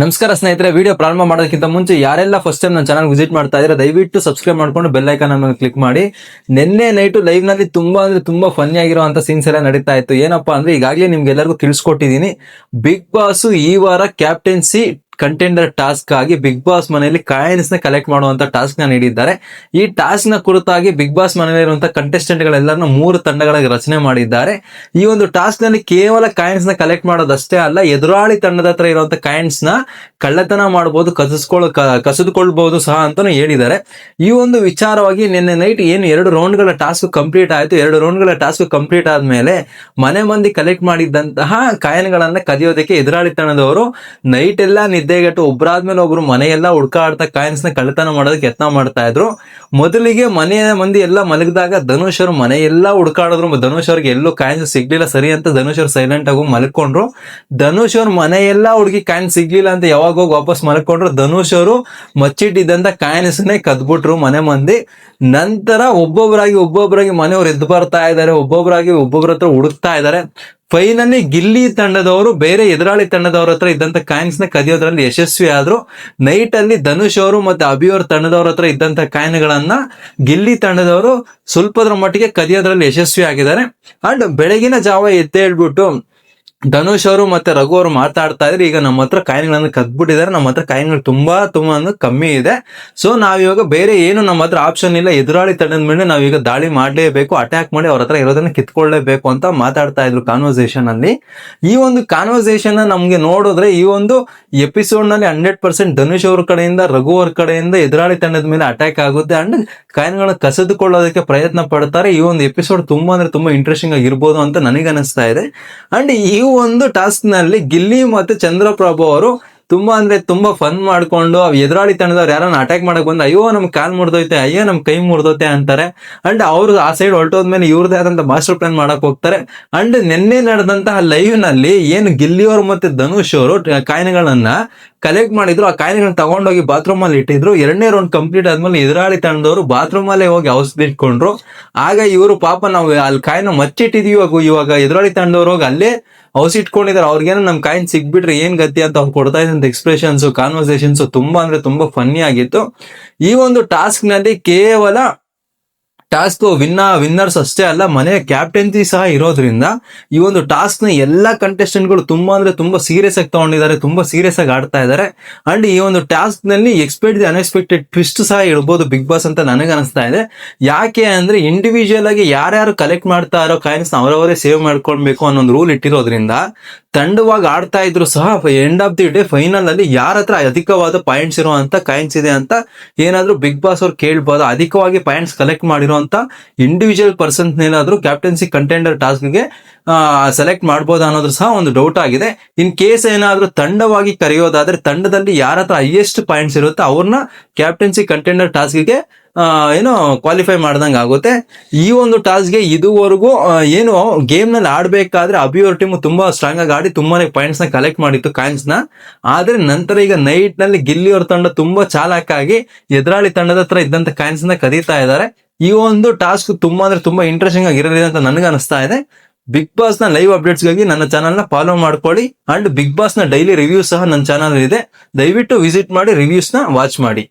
ನಮಸ್ಕಾರ ಸ್ನೇಹಿತರೆ, ವಿಡಿಯೋ ಪ್ರಾರಂಭ ಮಾಡೋದಕ್ಕಿಂತ ಮುಂಚೆ ಯಾರೆಲ್ಲ ಫಸ್ಟ್ ಟೈಮ್ ನನ್ನ ಚಾನಲ್ ವಿಸಿಟ್ ಮಾಡ್ತಾ ಇದ್ರೆ ದಯವಿಟ್ಟು ಸಬ್ಸ್ಕ್ರೈಬ್ ಮಾಡ್ಕೊಂಡು ಬೆಲ್ ಐಕಾನ್ ಅನ್ನು ಕ್ಲಿಕ್ ಮಾಡಿ. ನಿನ್ನೆ ನೈಟು ಲೈವ್ ನಲ್ಲಿ ತುಂಬಾ ಫನ್ನಿ ಆಗಿರುವಂತ ಸೀನ್ಸ್ ಎಲ್ಲ ನಡೀತಾ ಇತ್ತು. ಏನಪ್ಪಾ ಅಂದ್ರೆ ಈಗಾಗಲೇ ನಿಮ್ಗೆ ಎಲ್ಲರಿಗೂ ತಿಳಿಸ್ಕೊಟ್ಟಿದ್ದೀನಿ. ಬಿಗ್ ಬಾಸ್ ಈ ವಾರ ಕ್ಯಾಪ್ಟನ್ಸಿ ಕಂಟೆಂಡರ್ ಟಾಸ್ಕ್ ಆಗಿ ಬಿಗ್ ಬಾಸ್ ಮನೆಯಲ್ಲಿ ಕಾಯಿನ್ಸ್ ನ ಕಲೆಕ್ಟ್ ಮಾಡುವಂತ ಟಾಸ್ಕ್ ನ ನೀಡಿದ್ದಾರೆ. ಈ ಟಾಸ್ಕ್ ನ ಕುರಿತಾಗಿ ಬಿಗ್ ಬಾಸ್ ಮನೆಯಲ್ಲಿರುವಂತಹ ಕಂಟೆಸ್ಟೆಂಟ್ ಗಳೆಲ್ಲರನ್ನು 3 ತಂಡಗಳಾಗಿ ರಚನೆ ಮಾಡಿದ್ದಾರೆ. ಈ ಒಂದು ಟಾಸ್ಕ್ ನಲ್ಲಿ ಕೇವಲ ಕಾಯಿನ್ಸ್ ನ ಕಲೆಕ್ಟ್ ಮಾಡೋದಷ್ಟೇ ಅಲ್ಲ, ಎದುರಾಳಿ ತಂಡದ ಹತ್ರ ಇರುವಂತಹ ಕಾಯಿನ್ಸ್ ನ ಕಳ್ಳತನ ಮಾಡಬಹುದು, ಕಸಿದುಕೊಳ್ಬಹುದು ಸಹ ಅಂತಾನು ಹೇಳಿದ್ದಾರೆ. ಈ ಒಂದು ವಿಚಾರವಾಗಿ ನಿನ್ನೆ ನೈಟ್ ಏನು 2 ರೌಂಡ್ ಗಳ ಟಾಸ್ಕ್ ಕಂಪ್ಲೀಟ್ ಆಯ್ತು. 2 ರೌಂಡ್ ಗಳ ಟಾಸ್ಕ್ ಕಂಪ್ಲೀಟ್ ಆದ್ಮೇಲೆ ಮನೆ ಮಂದಿ ಕಲೆಕ್ಟ್ ಮಾಡಿದ್ದಂತಹ ಕಾಯಿನ್ ಗಳನ್ನ ಕದಿಯೋದಕ್ಕೆ ಎದುರಾಳಿ ತಂಡದವರು ನೈಟ್ ಎಲ್ಲ ನಿದ್ದೆಗೆಟ್ಟು ಒಬ್ಬರಾದ್ಮೇಲೆ ಒಬ್ರು ಮನೆಯೆಲ್ಲ ಹುಡ್ಕಾಡ್ತಾ ಕಾಯಿನ್ಸ್ ನ ಕಳ್ಳತನ ಮಾಡೋದಕ್ಕೆ ಯತ್ನ ಮಾಡ್ತಾ ಇದ್ರು. ಮೊದಲಿಗೆ ಮನೆಯ ಮಂದಿ ಎಲ್ಲ ಮಲಗಿದಾಗ ಧನುಷ್ ಅವರು ಮನೆಯೆಲ್ಲ ಹುಡ್ಕಾಡಿದ್ರು. ಧನುಷ್ ಅವ್ರಿಗೆ ಎಲ್ಲೂ ಕಾಯಿನ್ಸ್ ಸಿಗ್ಲಿಲ್ಲ. ಸರಿ ಅಂತ ಧನುಷ್ ಅವ್ರು ಸೈಲೆಂಟ್ ಆಗಿ ಮಲ್ಕೊಂಡ್ರು. ಧನುಷ್ ಅವ್ರ ಮನೆಯೆಲ್ಲ ಹುಡುಗಿ ಕಾಯಿನ್ ಸಿಗ್ಲಿಲ್ಲ ಅಂತ ಯಾವಾಗ ಹೋಗಿ ವಾಪಸ್ ಮಲ್ಕೊಂಡ್ರು. ಧನುಷ್ ಅವರು ಮಚ್ಚಿಟ್ಟಿದ್ದಂತ ಕಾಯಿನ್ಸ್ ನೇ ಕದ್ಬಿಟ್ರು ಮನೆ ಮಂದಿ. ನಂತರ ಒಬ್ಬೊಬ್ಬರಾಗಿ ಮನೆಯವ್ರು ಎದ್ದು ಬರ್ತಾ ಇದ್ದಾರೆ, ಒಬ್ಬೊಬ್ಬರ ಹತ್ರ ಹುಡುಕ್ತಾ ಇದ್ದಾರೆ. ಫೈನಲಿ ಗಿಲ್ಲಿ ತಂಡದವರು ಬೇರೆ ಎದುರಾಳಿ ತಂಡದವ್ರ ಹತ್ರ ಇದ್ದಂತ ಕಾಯಿನ್ಸ್ ನ ಕದಿಯೋದ್ರಲ್ಲಿ ಯಶಸ್ವಿ ಆದ್ರು. ನೈಟ್ ಅಲ್ಲಿ ಧನುಷ್ ಅವರು ಮತ್ತೆ ಅಭಿ ಅವ್ರ ತಂಡದವ್ರ ಹತ್ರ ಇದ್ದಂತ ಕಾಯಿನ್ ಗಳನ್ನ ಗಿಲ್ಲಿ ತಂಡದವರು ಸ್ವಲ್ಪದ್ರ ಮಟ್ಟಿಗೆ ಕದಿಯೋದ್ರಲ್ಲಿ ಯಶಸ್ವಿ ಆಗಿದ್ದಾರೆ. ಅಂಡ್ ಬೆಳಗಿನ ಜಾವ ಎದ್ದೇಳ್ಬಿಟ್ಟು ಧನುಷ್ ಅವರು ಮತ್ತೆ ರಘು ಅವರು ಮಾತಾಡ್ತಾ ಇದ್ರೆ, ಈಗ ನಮ್ಮ ಹತ್ರ ಕಾಯಿನ್ಗಳನ್ನು ಕದ್ಬಿಟ್ಟಿದ್ದಾರೆ, ನಮ್ಮ ಹತ್ರ ಕಾಯಿನ್ಗಳು ತುಂಬಾ ಕಮ್ಮಿ ಇದೆ. ಸೊ ನಾವಿವಾಗ ಬೇರೆ ಏನು ನಮ್ಮ ಹತ್ರ ಆಪ್ಷನ್ ಇಲ್ಲ, ಎದುರಾಳಿ ತಂಡದ ಮೇಲೆ ನಾವೀಗ ದಾಳಿ ಮಾಡಲೇಬೇಕು, ಅಟ್ಯಾಕ್ ಮಾಡಿ ಅವ್ರ ಹತ್ರ ಇರೋದನ್ನ ಕಿತ್ಕೊಳ್ಳೇಬೇಕು ಅಂತ ಮಾತಾಡ್ತಾ ಇದ್ರು ಕಾನ್ವರ್ಸೇಷನ್ ಅಲ್ಲಿ. ಈ ಒಂದು ಕಾನ್ವರ್ಸೇಷನ್ ನಮ್ಗೆ ನೋಡಿದ್ರೆ ಈ ಒಂದು ಎಪಿಸೋಡ್ ನಲ್ಲಿ 100% ಧನುಷ್ ಅವ್ರ ಕಡೆಯಿಂದ ರಘು ಅವ್ರ ಕಡೆಯಿಂದ ಎದುರಾಳಿ ತಂಡದ ಮೇಲೆ ಅಟ್ಯಾಕ್ ಆಗುತ್ತೆ ಅಂಡ್ ಕಾಯಿನ್ಗಳನ್ನ ಕಸಿದುಕೊಳ್ಳೋದಕ್ಕೆ ಪ್ರಯತ್ನ ಪಡ್ತಾರೆ. ಈ ಒಂದು ಎಪಿಸೋಡ್ ತುಂಬಾ ಇಂಟ್ರೆಸ್ಟಿಂಗ್ ಆಗಿರ್ಬೋದು ಅಂತ ನನಗೆ ಅನಿಸ್ತಾ ಇದೆ. ಅಂಡ್ ಈ ಒಂದು ಟಾಸ್ಕ್ ನಲ್ಲಿ ಗಿಲ್ಲಿ ಮತ್ತೆ ಚಂದ್ರಪ್ರಭು ಅವರು ತುಂಬಾ ಫನ್ ಮಾಡ್ಕೊಂಡು ಎದುರಾಳಿ ತಂಡದವ್ರು ಯಾರನ್ನ ಅಟ್ಯಾಕ್ ಮಾಡಕ್ ಬಂದ್ರೆ ಅಯ್ಯೋ ನಮ್ ಕಾಲ್ ಮುರಿದೋಯ್ತೆ, ಅಯ್ಯೋ ನಮ್ ಕೈ ಮುರಿದೋತೆ ಅಂತಾರೆ. ಅಂಡ್ ಅವ್ರು ಆ ಸೈಡ್ ಹೊರಟೋದ್ಮೇಲೆ ಇವ್ರದೇ ಆದಂತ ಮಾಸ್ಟರ್ ಪ್ಲಾನ್ ಮಾಡಕ್ ಹೋಗ್ತಾರೆ. ಅಂಡ್ ನಿನ್ನೆ ನಡೆದಂತಹ ಲೈವ್ ನಲ್ಲಿ ಏನು ಗಿಲ್ಲಿ ಅವರು ಮತ್ತೆ ಧನುಷ್ ಅವರು ಕಾಯಿನ್ಗಳನ್ನ ಕಲೆಕ್ಟ್ ಮಾಡಿದ್ರು, ಆ ಕಾಯಿನ್ಗಳನ್ನ ತಗೊಂಡೋಗಿ ಬಾತ್ರೂಮ್ ಅಲ್ಲಿ ಇಟ್ಟಿದ್ರು. 2ನೇ ರೌಂಡ್ ಕಂಪ್ಲೀಟ್ ಆದ್ಮೇಲೆ ಎದುರಾಳಿ ತಂಡದವರು ಬಾತ್ರೂಮ್ ಅಲ್ಲೇ ಹೋಗಿ ಔಷಧಿ ಇಟ್ಕೊಂಡ್ರು. ಆಗ ಇವರು ಪಾಪ ನಾವು ಅಲ್ಲಿ ಕಾಯಿನ ಮಚ್ಚಿಟ್ಟಿದೀವಿ, ಇವಾಗ ಎದುರಾಳಿ ತಂಡದವ್ರು ಹೋಗಿ ಅಲ್ಲೇ ಔಷಧಿ ಇಟ್ಕೊಂಡಿದ್ದಾರೆ, ಅವ್ರಿಗೇನೋ ನಮ್ ಕಾಯಿನ್ ಸಿಗ್ಬಿಟ್ರೆ ಏನ್ ಗತಿ ಅಂತ ಅವ್ರು ಕೊಡ್ತಾ ಇದ್ದಂತ ಎಕ್ಸ್ಪ್ರೆಷನ್ಸ್ ಕಾನ್ವರ್ಸೇಷನ್ಸ್ ತುಂಬಾ ಫನ್ನಿ ಆಗಿತ್ತು. ಈ ಒಂದು ಟಾಸ್ಕ್ ನಲ್ಲಿ ಕೇವಲ ಟಾಸ್ಕ್ ವಿನ್ನರ್ಸ್ ಅಷ್ಟೇ ಅಲ್ಲ, ಮನೆಯ ಕ್ಯಾಪ್ಟನ್ಸಿ ಸಹ ಇರೋದ್ರಿಂದ ಈ ಒಂದು ಟಾಸ್ಕ್ ನ ಎಲ್ಲಾ ಕಂಟೆಸ್ಟೆಂಟ್ ಗಳು ತುಂಬಾ ಸೀರಿಯಸ್ ಆಗಿ ತಗೊಂಡಿದ್ದಾರೆ, ತುಂಬಾ ಸೀರಿಯಸ್ ಆಗಿ ಆಡ್ತಾ ಇದ್ದಾರೆ. ಅಂಡ್ ಈ ಒಂದು ಟಾಸ್ಕ್ ನಲ್ಲಿ ಅನ್ಎಕ್ಸ್ಪೆಕ್ಟೆಡ್ ಟ್ವಿಸ್ಟ್ ಸಹ ಇಡಬಹುದು ಬಿಗ್ ಬಾಸ್ ಅಂತ ನನಗೆ ಅನಿಸ್ತಾ ಇದೆ. ಯಾಕೆ ಅಂದ್ರೆ ಇಂಡಿವಿಜುವಲ್ ಆಗಿ ಯಾರ್ಯಾರು ಕಲೆಕ್ಟ್ ಮಾಡ್ತಾ ಇರೋ ಕಾಯಿನ್ಸ್ ಅವರವರೇ ಸೇವ್ ಮಾಡ್ಕೊಳ್ಬೇಕು ಅನ್ನೋ ಒಂದು ರೂಲ್ ಇಟ್ಟಿರೋದ್ರಿಂದ ತಂಡವಾಗಿ ಆಡ್ತಾ ಇದ್ರು ಸಹ end of the day final ಅಲ್ಲಿ ಯಾರ ಹತ್ರ ಅಧಿಕವಾದ ಪಾಯಿಂಟ್ಸ್ ಇರುವಂತ ಕಾಯಿನ್ಸ್ ಇದೆ ಅಂತ ಏನಾದ್ರೂ ಬಿಗ್ ಬಾಸ್ ಅವ್ರು ಕೇಳ್ಬೋದು. ಅಧಿಕವಾಗಿ ಪಾಯಿಂಟ್ಸ್ ಕಲೆಕ್ಟ್ ಮಾಡಿರುವಂತ ಇಂಡಿವಿಜುವಲ್ ಪರ್ಸನ್ಸ್ ಏನಾದ್ರೂ ಕ್ಯಾಪ್ಟನ್ಸಿ ಕಂಟೆಂಡರ್ ಟಾಸ್ಕ್ ಗೆ ಸೆಲೆಕ್ಟ್ ಮಾಡ್ಬೋದು ಅನ್ನೋದು ಸಹ ಒಂದು ಡೌಟ್ ಆಗಿದೆ. ಇನ್ ಕೇಸ್ ಏನಾದ್ರೂ ತಂಡವಾಗಿ ಕರೆಯೋದಾದ್ರೆ ತಂಡದಲ್ಲಿ ಯಾರ ಹತ್ರ ಹೈಯೆಸ್ಟ್ ಪಾಯಿಂಟ್ಸ್ ಇರುತ್ತೆ ಅವ್ರನ್ನ ಕ್ಯಾಪ್ಟನ್ಸಿ ಕಂಟೆಂಡರ್ ಟಾಸ್ಕ್ ಗೆ ಕ್ವಾಲಿಫೈ ಮಾಡ್ದಂಗೆ ಆಗುತ್ತೆ. ಈ ಒಂದು ಟಾಸ್ಕ್ ಗೆ ಇದುವರೆಗೂ ಗೇಮ್ ನಲ್ಲಿ ಆಡ್ಬೇಕಾದ್ರೆ ಅಭಿ ಅವ್ರ ಟೀಮ್ ತುಂಬಾ ಸ್ಟ್ರಾಂಗ್ ಆಗಿ ಆಡಿ ತುಂಬಾನೇ ಪಾಯಿಂಟ್ಸ್ ನ ಕಲೆಕ್ಟ್ ಮಾಡಿತ್ತು ಕಾಯಿನ್ಸ್ ನ. ಆದ್ರೆ ನಂತರ ಈಗ ನೈಟ್ ನಲ್ಲಿ ಗಿಲ್ಲಿ ಅವ್ರ ತಂಡ ತುಂಬಾ ಚಾಲಾಕಾಗಿ ಎದುರಾಳಿ ತಂಡದ ಹತ್ರ ಇದ್ದಂತ ಕಾಯಿನ್ಸ್ ನ ಕದೀತಾ ಇದ್ದಾರೆ. ಈ ಒಂದು ಟಾಸ್ಕ್ ತುಂಬಾ ಇಂಟ್ರೆಸ್ಟಿಂಗ್ ಆಗಿರಲಿದೆ ಅಂತ ನನಗೆ ಅನಿಸ್ತಾ ಇದೆ. ಬಿಗ್ ಬಾಸ್ ನ ಲೈವ್ ಅಪ್ಡೇಟ್ಸ್ ಗಾಗಿ ನನ್ನ ಚಾನಲ್ ನ ಫಾಲೋ ಮಾಡ್ಕೊಳ್ಳಿ. ಅಂಡ್ ಬಿಗ್ ಬಾಸ್ ನ ಡೈಲಿ ರಿವ್ಯೂಸ್ ಸಹ ನನ್ನ ಚಾನಲ್ ಇದೆ, ದಯವಿಟ್ಟು ವಿಸಿಟ್ ಮಾಡಿ ರಿವ್ಯೂಸ್ ನ ವಾಚ್ ಮಾಡಿ.